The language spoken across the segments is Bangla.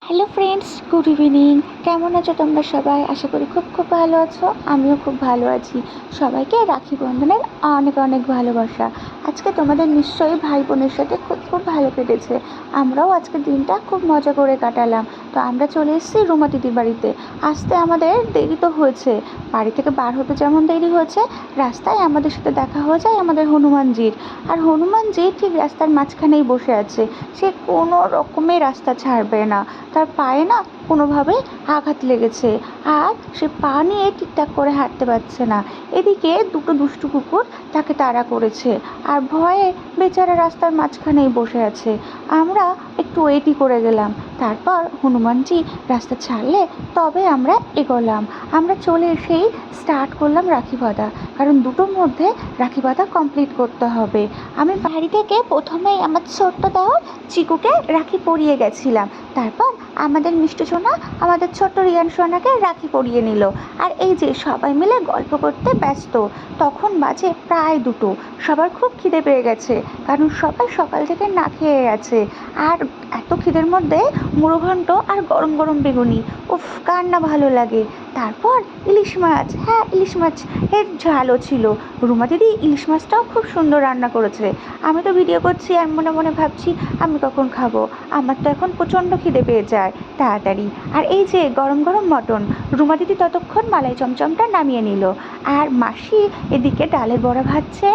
Hello friends, good evening. কেমন আছো তোমরা সবাই? আশা করি খুব খুব ভালো আছো। আমিও খুব ভালো আছি। সবাইকে রাখি বন্ধনের অনেক অনেক ভালোবাসা। আজকে তোমাদের নিশ্চয়ই ভাই বোনের সাথে খুব খুব ভালো কেটেছে। আমরাও আজকে দিনটা খুব মজা করে কাটালাম। তো আমরা চলে এসেছি রুমা দিদির বাড়িতে। আসতে আমাদের দেরি তো হয়েছে, বাড়ি থেকে বার হতে যেমন দেরি হয়েছে, রাস্তায় আমাদের সাথে দেখা হয়ে যায় আমাদের হনুমানজির। আর হনুমানজি ঠিক রাস্তার মাঝখানেই বসে আছে। সে কোনো রকমের রাস্তা ছাড়বে না। তার পায়ে না কোনোভাবে আঘাত লেগেছে, আর সে পা নিয়ে ঠিকঠাক করে হাঁটতে পারছে না। এদিকে দুটো দুষ্টু কুকুর তাকে তাড়া করেছে, আর ভয়ে বেচারা রাস্তার মাঝখানেই বসে আছে। আমরা একটু ওয়েটই করে গেলাম। তারপর হনুমানজি রাস্তা ছাড়লে তবে আমরা এগোলাম। আমরা চলে এসেই স্টার্ট করলাম রাখি বাঁধা, কারণ দুটোর মধ্যে রাখি বাঁধা কমপ্লিট করতে হবে। আমি বাড়ি থেকে প্রথমেই আমার ছোট্ট দেওর চিকুকে রাখি পরিয়ে গেছিলাম। তারপর আমাদের মিষ্টি সোনা আমাদের ছোট্ট রিয়ান সোনাকে রাখি পরিয়ে নিল। আর এই যে সবাই মিলে গল্প করতে ব্যস্ত। তখন বাজে প্রায় 2টো। সবার খুব খিদে পেয়ে গেছে, কারণ সবাই সকাল থেকে না খেয়ে আছে। আর এত খিদের মধ্যে মুড়ো ঘন্ট আর গরম গরম বেগুনি, উফ, কার না ভালো লাগে। তারপর ইলিশ মাছ, হ্যাঁ ইলিশ মাছ এর ঝালও ছিল। রুমা দিদি ইলিশ মাছটাও খুব সুন্দর রান্না করেছে। আমি তো ভিডিও করছি আর মনে মনে ভাবছি আমি কখন খাবো। আমার তো এখন প্রচণ্ড খিদে পেয়ে যায় তাড়াতাড়ি। আর এই যে গরম গরম মটন, রুমা দিদি ততক্ষণ মালাই চমচমটা নামিয়ে নিল। আর মাসি এদিকে ডালের বড়া ভাজছে।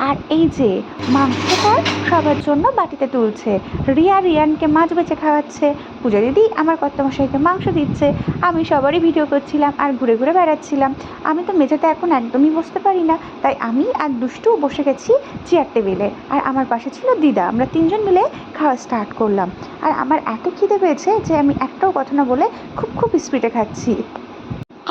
আর এই যে মাংসটা সবার জন্য বাটিতে তুলছে। রিয়ানকে মাছ বেছে খাওয়াচ্ছে। পূজা দিদি আমার কর্তামশাইকে মাংস দিচ্ছে। আমি সবারই ভিডিও করছিলাম আর ঘুরে ঘুরে বেড়াচ্ছিলাম। আমি তো মেঝেতে এখন একদমই বসতে পারি না, তাই আমি আর দুষ্টু বসে গেছি চেয়ার টেবিলে। আর আমার পাশে ছিল দিদা। আমরা 3জন মিলে খাওয়া স্টার্ট করলাম। আর আমার এত খিদে পেয়েছে যে আমি একটাও কথা না বলে খুব খুব স্পিডে খাচ্ছি।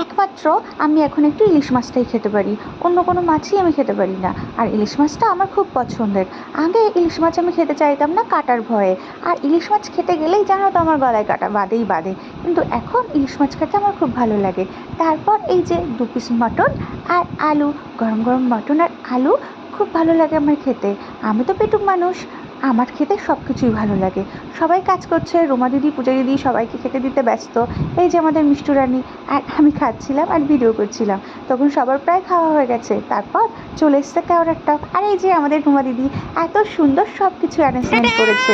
একমাত্র আমি এখন একটু ইলিশ মাছটাই খেতে পারি, অন্য কোনো মাছই আমি খেতে পারি না। আর ইলিশ মাছটা আমার খুব পছন্দের। আগে ইলিশ মাছ আমি খেতে চাইতাম না কাটার ভয়ে, আর ইলিশ মাছ খেতে গেলেই জানো তো আমার গলায় কাটা বাঁধে। কিন্তু এখন ইলিশ মাছ খেতে আমার খুব ভালো লাগে। তারপর এই যে 2 পিস মটন আর আলু, গরম গরম মটন আর আলু খুব ভালো লাগে আমার খেতে। আমি তো পেটুক মানুষ, আমার খেতে সব কিছুই ভালো লাগে। সবাই কাজ করছে, রুমা দিদি পূজা দিদি সবাইকে খেতে দিতে ব্যস্ত। এই যে আমাদের মিষ্টু রানী, আর আমি খাচ্ছিলাম আর ভিডিও করছিলাম। তখন সবার প্রায় খাওয়া হয়ে গেছে। তারপর চলে এসছে কেওড়ার টক। আর এই যে আমাদের রুমা দিদি এত সুন্দর সব কিছু অ্যারেঞ্জমেন্ট করেছে।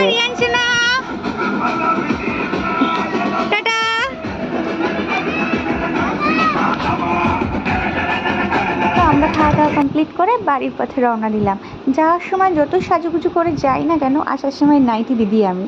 তো আমরা খাওয়া দাওয়া কমপ্লিট করে বাড়ির পথে রওনা দিলাম। যাওয়ার সময় যত সাজুগুজু করে যাই না কেন, আসার সময় নাইটি দিদি আমি।